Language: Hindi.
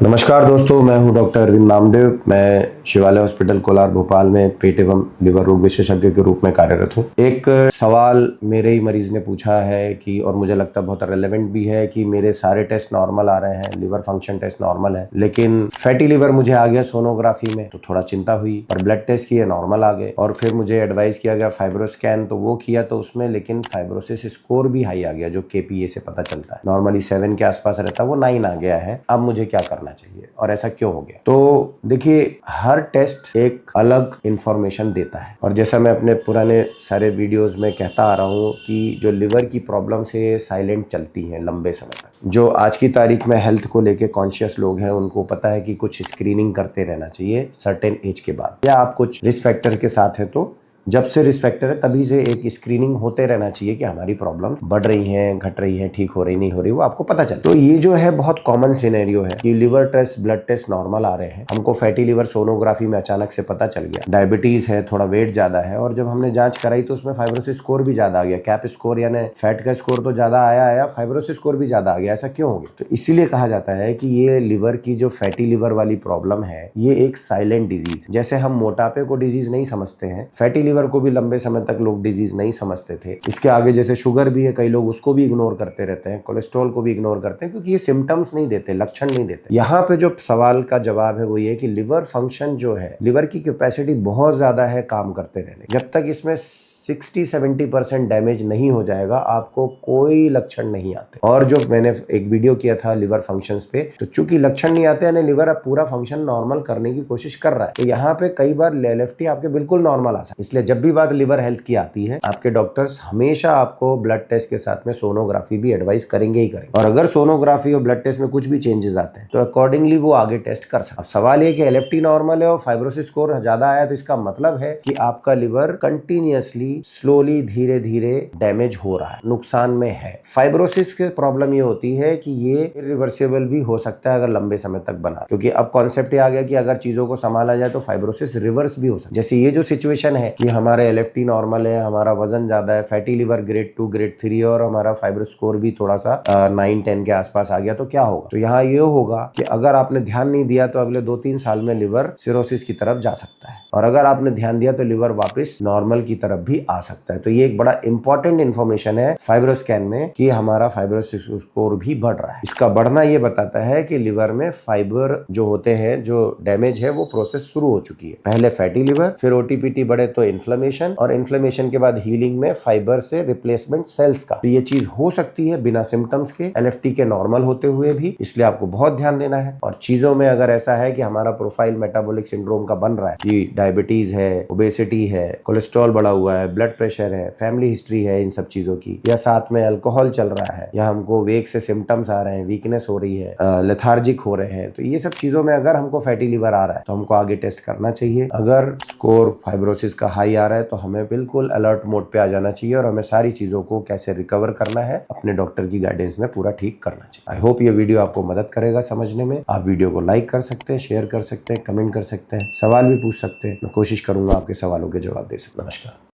नमस्कार दोस्तों, मैं हूं डॉक्टर अरविंद नामदेव। मैं शिवालय हॉस्पिटल कोलार भोपाल में पेट एवं लिवर रोग विशेषज्ञ के रूप में कार्यरत हूं। एक सवाल मेरे ही मरीज ने पूछा है कि, और मुझे लगता है बहुत रेलेवेंट भी है, कि मेरे सारे टेस्ट नॉर्मल आ रहे हैं, लिवर फंक्शन टेस्ट नॉर्मल है, लेकिन फैटी लिवर मुझे आ गया सोनोग्राफी में, तो थोड़ा चिंता हुई। पर ब्लड टेस्ट किए, नॉर्मल आ गए, और फिर मुझे एडवाइस किया गया फाइब्रोस्कैन, तो वो किया, तो उसमें लेकिन फाइब्रोसिस स्कोर भी हाई आ गया, जो KPA से पता चलता है। नॉर्मली 7 के आसपास रहता है, वो 9 आ गया है। अब मुझे क्या करना चाहिए और ऐसा क्यों हो गया? तो देखिए, हर टेस्ट एक अलग इंफॉर्मेशन देता है, और जैसा मैं अपने पुराने सारे वीडियोस में कहता आ रहा हूँ कि जो लिवर की प्रॉब्लम से साइलेंट चलती हैं लंबे समय तक, जो आज की तारीख में हेल्थ को लेके कॉन्शियस लोग हैं, उनको पता है कि कुछ स्क्रीनिंग करते रहना चाहिए सर्टेन एज के बाद, या आप कुछ रिस्क फैक्टर के साथ है तो जब से रिस्क फैक्टर है तभी से एक स्क्रीनिंग होते रहना चाहिए कि हमारी प्रॉब्लम बढ़ रही हैं, घट रही हैं, ठीक हो रही, नहीं हो रही, वो आपको पता चले। तो ये जो है बहुत कॉमन सिनेरियो है कि liver test, blood test normal आ रहे हैं, हमको फैटी लिवर सोनोग्राफी में अचानक से पता चल गया, डायबिटीज है, थोड़ा वेट ज्यादा है, और जब हमने जांच कराई तो उसमें फाइब्रोसिस स्कोर भी ज्यादा आ गया। कैप स्कोर यानी फैट का स्कोर तो ज्यादा आया, फाइब्रोसिस स्कोर भी ज्यादा आ गया। ऐसा क्यों हो गया? तो इसीलिए कहा जाता है कि ये लिवर की जो फैटी लिवर वाली प्रॉब्लम है, ये एक साइलेंट डिजीज। जैसे हम मोटापे को डिजीज नहीं समझते हैं, फैटी लिवर को भी लंबे समय तक लोग डिजीज नहीं समझते थे। इसके आगे जैसे शुगर भी है, कई लोग उसको भी इग्नोर करते रहते हैं, कोलेस्ट्रॉल को भी इग्नोर करते हैं, क्योंकि ये सिम्टम्स नहीं देते, लक्षण नहीं देते। यहाँ पे जो सवाल का जवाब है वो ये कि लिवर फंक्शन जो है, लिवर की कैपेसिटी बहुत ज्यादा है काम करते रहने। जब तक इसमें 60-70% डैमेज नहीं हो जाएगा, आपको कोई लक्षण नहीं आते। और जो मैंने एक वीडियो किया था लिवर फंक्शंस पे, तो चूंकि लक्षण नहीं आते, यानी लिवर अब पूरा फंक्शन नॉर्मल करने की कोशिश कर रहा है, तो यहाँ पे कई बार LFT आपके बिल्कुल नॉर्मल आ सकता है। इसलिए जब भी बात लिवर हेल्थ की आती है, आपके डॉक्टर्स हमेशा आपको ब्लड टेस्ट के साथ में सोनोग्राफी भी एडवाइस करेंगे ही करेंगे, और अगर सोनोग्राफी और ब्लड टेस्ट में कुछ भी चेंजेस आते हैं तो अकॉर्डिंगली वो आगे टेस्ट कर सकते हैं। अब सवाल ये कि LFT नॉर्मल है और फाइब्रोसिस स्कोर ज्यादा आया, तो इसका मतलब है कि आपका लिवर कंटिन्यूअसली स्लोली धीरे धीरे डैमेज हो रहा है, नुकसान में है। फाइब्रोसिस की प्रॉब्लम ये होती है कि ये इरिवर्सिबल भी हो सकता है अगर लंबे समय तक बना, क्योंकि अब कॉन्सेप्ट ये आ गया कि अगर चीजों को संभाला जाए तो फाइब्रोसिस रिवर्स भी हो सकता है। जैसे ये जो सिचुएशन है कि हमारे LFT नॉर्मल है, हमारा वजन ज्यादा है, फैटी लिवर ग्रेड 2 ग्रेड 3, और हमारा फाइब्रो स्कोर भी थोड़ा सा 9-10 के आसपास आ गया, तो क्या होगा? तो यहाँ ये होगा कि अगर आपने ध्यान नहीं दिया तो अगले 2-3 साल में लिवर सिरोसिस की तरफ जा सकता है, और अगर आपने ध्यान दिया तो लिवर वापस नॉर्मल की तरफ भी आ सकता है। तो ये एक बड़ा इंपॉर्टेंट इन्फॉर्मेशन है फाइब्रोस्कैन में कि हमारा फाइब्रोसिस स्कोर भी बढ़ रहा है। इसका बढ़ना ये बताता है कि लिवर में फाइबर जो होते हैं, जो डैमेज है, वो प्रोसेस शुरू हो चुकी है। पहले फैटी लिवर, फिर OTPT बढ़े तो इन्फ्लेमेशन, और इन्फ्लेमेशन के बाद हीलिंग में फाइबर से रिप्लेसमेंट सेल्स का। तो ये चीज हो सकती है बिना सिम्टम्स के, LFT के नॉर्मल होते हुए भी। इसलिए आपको बहुत ध्यान देना है। और चीजों में अगर ऐसा है कि हमारा प्रोफाइल मेटाबॉलिक सिंड्रोम का बन रहा है, कि डायबिटीज है, ओबेसिटी है, कोलेस्ट्रॉल बढ़ा हुआ है, ब्लड प्रेशर है, फैमिली हिस्ट्री है इन सब चीजों की, या साथ में अल्कोहल चल रहा है, या हमको वेग से सिम्टम्स आ रहे हैं, वीकनेस हो रही है, लेथार्जिक हो रहे हैं, तो ये सब चीजों में अगर हमको फैटी लिवर आ रहा है तो हमको आगे टेस्ट करना चाहिए। अगर स्कोर फाइब्रोसिस का हाई आ रहा है तो हमें बिल्कुल अलर्ट मोड पे आ जाना चाहिए, और हमें सारी चीजों को कैसे रिकवर करना है अपने डॉक्टर की गाइडेंस में पूरा ठीक करना चाहिए। आई होप ये वीडियो आपको मदद करेगा समझने में। आप वीडियो को लाइक कर सकते हैं, शेयर कर सकते हैं, कमेंट कर सकते हैं, सवाल भी पूछ सकते हैं। मैं कोशिश करूंगा आपके सवालों के जवाब दे सकूं। नमस्कार।